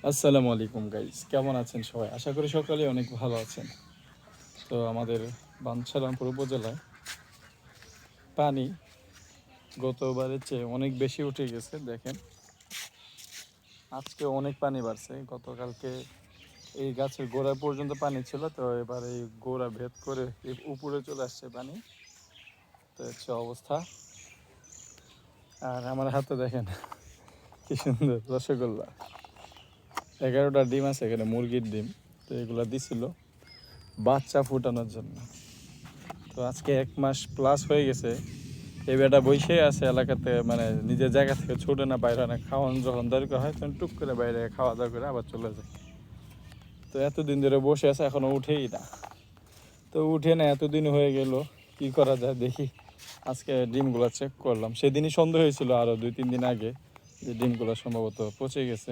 আসসালামু আলাইকুম গাইস, কেমন আছেন সবাই? আশা করি সকালে অনেক ভালো আছেন। তো আমাদের বাঞ্ছারামপুর উপজেলায় পানি গতবারের চেয়ে অনেক বেশি উঠে গেছে। দেখেন, আজকে অনেক পানি বাড়ছে। গতকালকে এই গাছের গোড়া পর্যন্ত পানি ছিল, তো এবার এই গোড়া ভেদ করে এই উপরে চলে আসছে পানি। তো হচ্ছে অবস্থা। আর আমার হাতে দেখেন কি সুন্দর রসগোল্লা, 11টা ডিম আছে এখানে, মুরগির ডিম। তো এগুলো দিছিল বাচ্চা ফুটানোর জন্য। তো আজকে 1 মাস প্লাস হয়ে গেছে। এই বেটা বইসে আছে এলাকাতে, মানে নিজের জায়গা থেকে ছোটে না, বাইরে না। খাওয়ান যখন দরকার হয় তখন টুক করে বাইরে খাওয়া দাওয়া করে আবার চলে যায়। তো এতদিন ধরে বসে আছে, এখনো উঠেই না। তো উঠে না, এতদিন হয়ে গেল, কি করা যায় দেখি। আজকে ডিমগুলো চেক করলাম, সেদিনই সন্দেহ হয়েছিল আরও 2-3 দিন আগে যে ডিমগুলো সম্ভবত পচে গেছে।